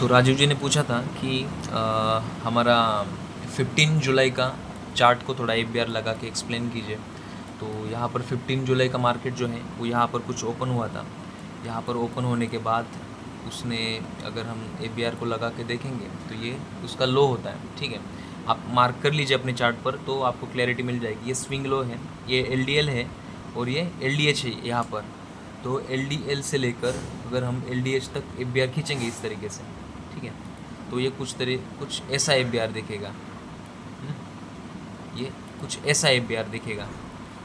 तो राजीव जी ने पूछा था कि हमारा 15 जुलाई का चार्ट को थोड़ा ABR लगा के एक्सप्लेन कीजिए। तो यहाँ पर 15 जुलाई का मार्केट जो है वो यहाँ पर कुछ ओपन हुआ था। यहाँ पर ओपन होने के बाद उसने, अगर हम ABR को लगा के देखेंगे तो ये उसका लो होता है, ठीक है। आप मार्क कर लीजिए अपने चार्ट पर तो आपको क्लैरिटी मिल जाएगी। ये स्विंग लो है, ये LDL है और ये LDH है यहाँ पर। तो LDL से लेकर अगर हम LDH तक ABR खींचेंगे इस तरीके से, ठीक है, तो ये कुछ ऐसा ABR दिखेगा। ये कुछ ऐसा ABR दिखेगा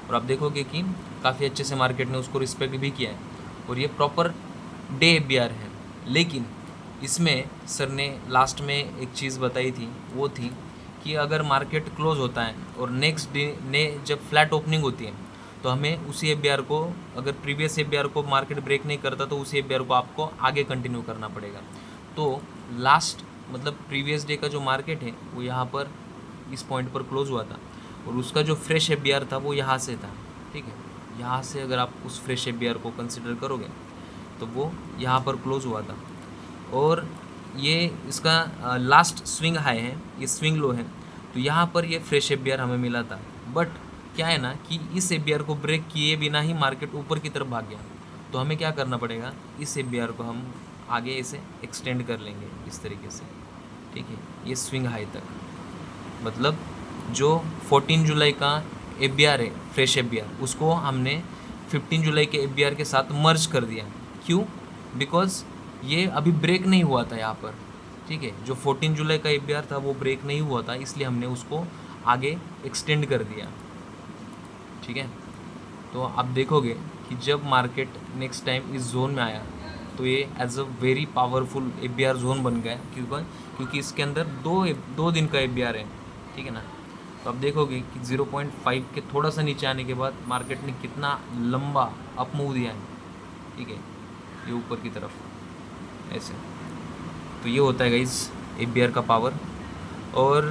और आप देखोगे कि काफ़ी अच्छे से मार्केट ने उसको रिस्पेक्ट भी किया है और ये प्रॉपर डे ABR है। लेकिन इसमें सर ने लास्ट में एक चीज़ बताई थी, वो थी कि अगर मार्केट क्लोज होता है और नेक्स्ट डे ने जब फ्लैट ओपनिंग होती है तो हमें उसी ABR को, अगर प्रीवियस ABR को मार्केट ब्रेक नहीं करता तो उसी ABR को आपको आगे कंटिन्यू करना पड़ेगा। तो लास्ट मतलब प्रीवियस डे का जो मार्केट है वो यहाँ पर इस पॉइंट पर क्लोज हुआ था और उसका जो फ्रेश ABR था वो यहाँ से था, ठीक है। यहाँ से अगर आप उस फ्रेश ABR को कंसिडर करोगे तो वो यहाँ पर क्लोज हुआ था और ये इसका लास्ट स्विंग हाई है, ये स्विंग लो है। तो यहाँ पर ये फ्रेश ABR हमें मिला था, बट क्या है ना कि इस ABR को ब्रेक किए बिना ही मार्केट ऊपर की तरफ भाग गया। तो हमें क्या करना पड़ेगा, इस ABR को हम आगे इसे एक्सटेंड कर लेंगे इस तरीके से, ठीक है, ये स्विंग हाई तक। मतलब जो 14 जुलाई का ABR है, फ्रेश ABR, उसको हमने 15 जुलाई के ABR के साथ मर्ज कर दिया। क्यों? बिकॉज ये अभी ब्रेक नहीं हुआ था यहाँ पर, ठीक है। जो 14 जुलाई का ABR था वो ब्रेक नहीं हुआ था, इसलिए हमने उसको आगे एक्सटेंड कर दिया, ठीक है। तो आप देखोगे कि जब मार्केट नेक्स्ट टाइम इस जोन में आया तो ये as a very powerful ABR zone बन गया, क्योंकि इसके अंदर दो दिन का ABR है, ठीक है ना। तो आप देखोगे कि 0.5 के थोड़ा सा नीचे आने के बाद मार्केट ने कितना लंबा अप मूव दिया है, ठीक है, ये ऊपर की तरफ ऐसे। तो ये होता है गाइस ABR का पावर। और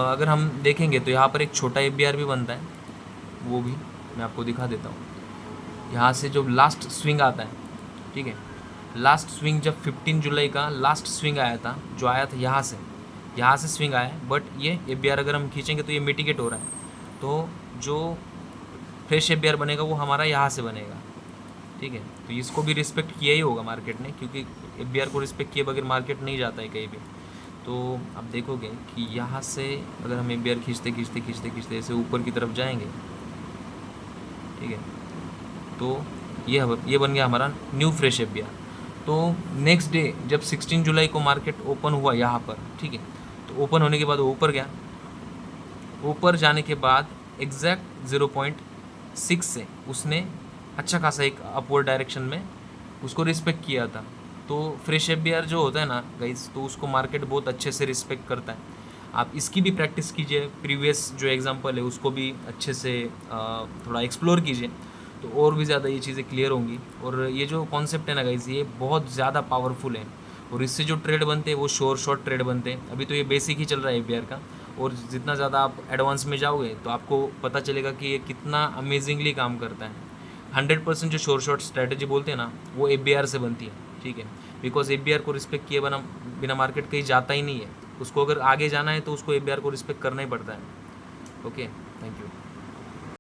अगर हम देखेंगे तो यहाँ पर एक छोटा ABR भी बनता है, वो भी मैं आपको दिखा देता हूँ। यहाँ से जो लास्ट स्विंग आता है, ठीक है, लास्ट स्विंग जब 15 जुलाई का लास्ट स्विंग आया था, जो आया था यहाँ से स्विंग आया है, बट ये ABR अगर हम खींचेंगे तो ये मिटिगेट हो रहा है। तो जो फ्रेश ABR बनेगा वो हमारा यहाँ से बनेगा, ठीक है। तो इसको भी रिस्पेक्ट किया ही होगा मार्केट ने, क्योंकि ABR को रिस्पेक्ट किए बगैर मार्केट नहीं जाता है कहीं भी। तो आप देखोगे कि यहाँ से अगर हम ABR खींचते ऐसे ऊपर की तरफ जाएंगे, ठीक है, तो ये बन गया हमारा न्यू फ्रेश ABR। तो नेक्स्ट डे जब 16 जुलाई को मार्केट ओपन हुआ यहाँ पर, ठीक है, तो ओपन होने के बाद वो ऊपर गया। ऊपर जाने के बाद एग्जैक्ट 0.6 से उसने अच्छा खासा एक अपवर्ड डायरेक्शन में उसको रिस्पेक्ट किया था। तो फ्रेश ABR जो होता है ना गाइस, तो उसको मार्केट बहुत अच्छे से रिस्पेक्ट करता है। आप इसकी भी प्रैक्टिस कीजिए, प्रीवियस जो एग्जांपल है उसको भी अच्छे से थोड़ा एक्सप्लोर कीजिए, तो और भी ज़्यादा ये चीज़ें क्लियर होंगी। और ये जो कॉन्सेप्ट है ना गाइस, ये बहुत ज़्यादा पावरफुल है और इससे जो ट्रेड बनते हैं वो शॉर्ट ट्रेड बनते हैं। अभी तो ये बेसिक ही चल रहा है ABR का, और जितना ज़्यादा आप एडवांस में जाओगे तो आपको पता चलेगा कि ये कितना अमेजिंगली काम करता है। 100% जो शॉर्ट स्ट्रैटेजी बोलते हैं ना, वो ABR से बनती है, ठीक है। बिकॉज ABR को रिस्पेक्ट किए बिना मार्केट कहीं जाता ही नहीं है। उसको अगर आगे जाना है तो उसको ABR को रिस्पेक्ट करना ही पड़ता है। Okay, thank you.